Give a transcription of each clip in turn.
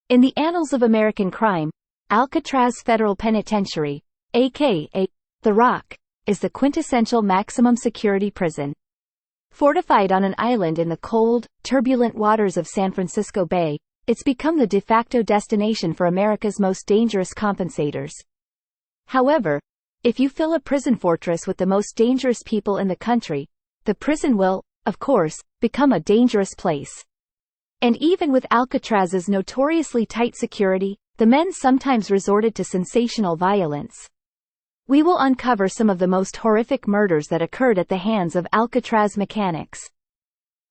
In the annals of American crime, Alcatraz Federal Penitentiary, aka The Rock, is the quintessential maximum security prison. Fortified on an island in the cold, turbulent waters of San Francisco Bay, it's become the de facto destination for America's most dangerous compensators. However, if you fill a prison fortress with the most dangerous people in the country, the prison will, of course, become a dangerous place. And even with Alcatraz's notoriously tight security, the men sometimes resorted to sensational violence. We will uncover some of the most horrific murders that occurred at the hands of Alcatraz mechanics.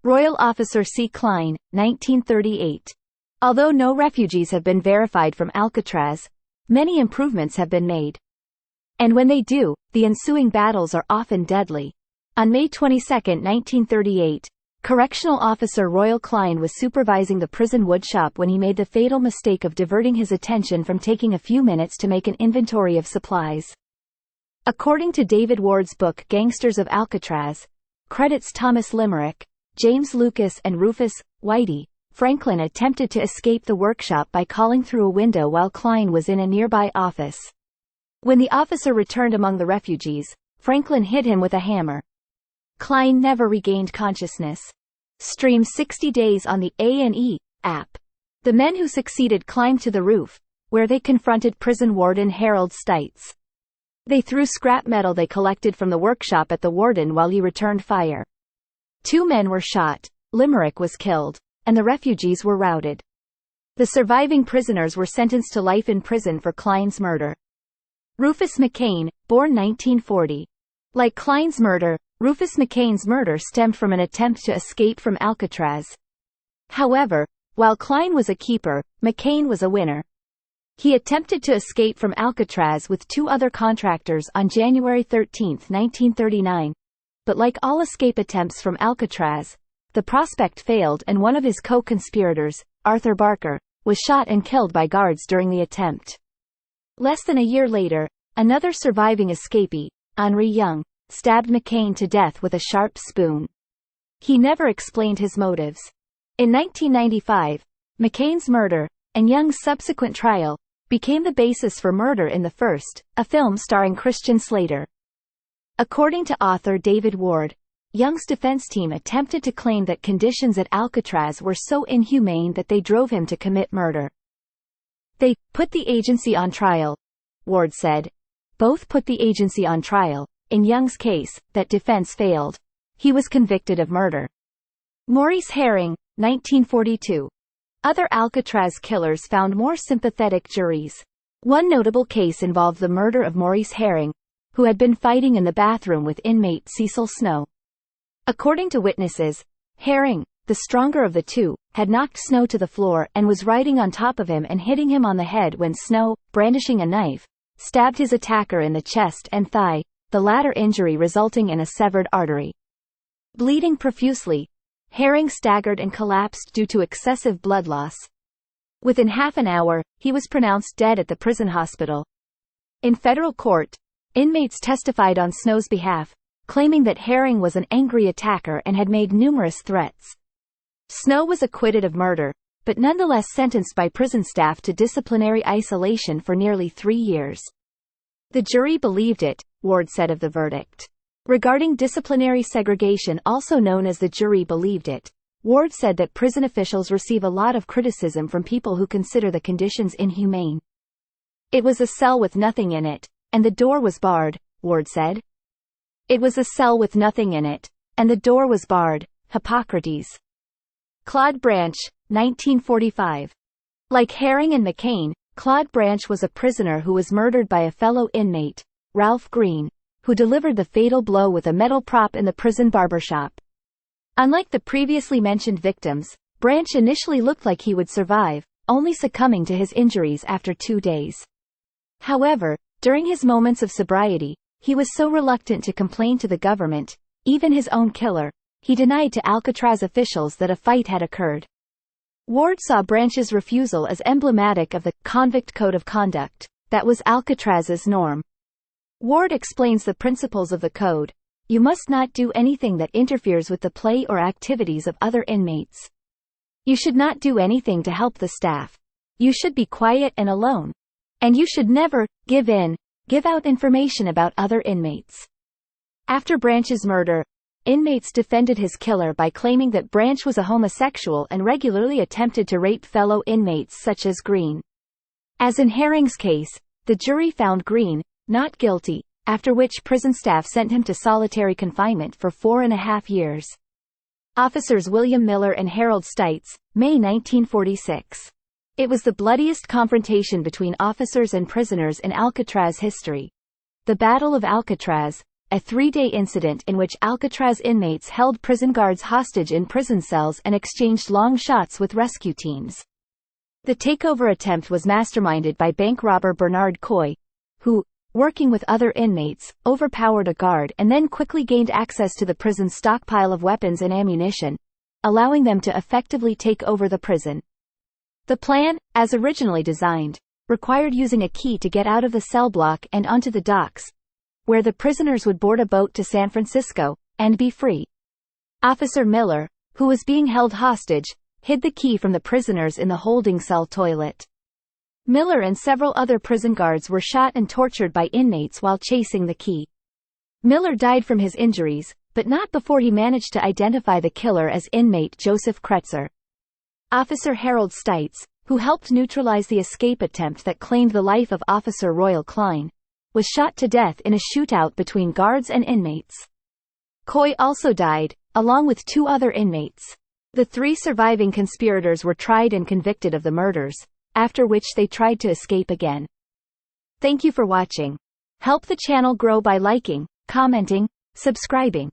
Royal Officer C. Klein, 1938. Although no refugees have been verified from Alcatraz, many improvements have been made. And when they do, the ensuing battles are often deadly. On May 22, 1938, Correctional Officer Royal Klein was supervising the prison woodshop when he made the fatal mistake of diverting his attention from taking a few minutes to make an inventory of supplies. According to David Ward's book Gangsters of Alcatraz, credits Thomas Limerick, James Lucas and Rufus Whitey, Franklin attempted to escape the workshop by calling through a window while Klein was in a nearby office. When the officer returned among the refugees, Franklin hit him with a hammer. Klein never regained consciousness. Stream 60 days on the A&E app. The men who succeeded climbed to the roof, where they confronted prison warden Harold Stites. They threw scrap metal they collected from the workshop at the warden while he returned fire. 2 men were shot, Limerick was killed, and the refugees were routed. The surviving prisoners were sentenced to life in prison for Klein's murder. Rufus McCain, born 1940. Like Klein's murder, Rufus McCain's murder stemmed from an attempt to escape from Alcatraz. However, while Klein was a keeper, McCain was a winner. He attempted to escape from Alcatraz with 2 other contractors on January 13, 1939. But like all escape attempts from Alcatraz, the prospect failed and one of his co-conspirators, Arthur Barker, was shot and killed by guards during the attempt. Less than a year later, another surviving escapee, Henri Young, stabbed McCain to death with a sharp spoon. He never explained his motives. In 1995, McCain's murder, and Young's subsequent trial, became the basis for Murder in the First, a film starring Christian Slater. According to author David Ward, Young's defense team attempted to claim that conditions at Alcatraz were so inhumane that they drove him to commit murder. They put the agency on trial, Ward said. Both put the agency on trial. In Young's case, that defense failed. He was convicted of murder. Maurice Herring, 1942. Other Alcatraz killers found more sympathetic juries. One notable case involved the murder of Maurice Herring, who had been fighting in the bathroom with inmate Cecil Snow. According to witnesses, Herring, the stronger of the two, had knocked Snow to the floor and was riding on top of him and hitting him on the head when Snow, brandishing a knife, stabbed his attacker in the chest and thigh, the latter injury resulting in a severed artery. Bleeding profusely, Herring staggered and collapsed due to excessive blood loss. Within half an hour, he was pronounced dead at the prison hospital. In federal court, inmates testified on Snow's behalf, claiming that Herring was an angry attacker and had made numerous threats. Snow was acquitted of murder, but nonetheless sentenced by prison staff to disciplinary isolation for nearly 3 years. The jury believed it, Ward said of the verdict. Regarding disciplinary segregation, also known as the jury believed it, Ward said that prison officials receive a lot of criticism from people who consider the conditions inhumane. It was a cell with nothing in it, and the door was barred, Ward said. It was a cell with nothing in it, and the door was barred. Hippocrates. Claude Branch, 1945. Like Herring and McCain, Claude Branch was a prisoner who was murdered by a fellow inmate, Ralph Green, who delivered the fatal blow with a metal prop in the prison barbershop. Unlike the previously mentioned victims, Branch initially looked like he would survive, only succumbing to his injuries after 2 days. However, during his moments of sobriety, he was so reluctant to complain to the government, even his own killer, he denied to Alcatraz officials that a fight had occurred. Ward saw Branch's refusal as emblematic of the convict code of conduct that was Alcatraz's norm. Ward explains the principles of the code. You must not do anything that interferes with the play or activities of other inmates. You should not do anything to help the staff. You should be quiet and alone. And you should never give out information about other inmates. After Branch's murder, inmates defended his killer by claiming that Branch was a homosexual and regularly attempted to rape fellow inmates such as Green. As in Herring's case, the jury found Green not guilty, after which prison staff sent him to solitary confinement for 4.5 years. Officers William Miller and Harold Stites, May 1946. It was the bloodiest confrontation between officers and prisoners in Alcatraz history. The Battle of Alcatraz, a 3-day incident in which Alcatraz inmates held prison guards hostage in prison cells and exchanged long shots with rescue teams. The takeover attempt was masterminded by bank robber Bernard Coy, who, working with other inmates, overpowered a guard and then quickly gained access to the prison's stockpile of weapons and ammunition, allowing them to effectively take over the prison. The plan, as originally designed, required using a key to get out of the cell block and onto the docks, where the prisoners would board a boat to San Francisco, and be free. Officer Miller, who was being held hostage, hid the key from the prisoners in the holding cell toilet. Miller and several other prison guards were shot and tortured by inmates while chasing the key. Miller died from his injuries, but not before he managed to identify the killer as inmate Joseph Kretzer. Officer Harold Stites, who helped neutralize the escape attempt that claimed the life of Officer Royal Klein, was shot to death in a shootout between guards and inmates. Coy also died, along with 2 other inmates. The 3 surviving conspirators were tried and convicted of the murders, after which they tried to escape again. Thank you for watching. Help the channel grow by liking, commenting, subscribing.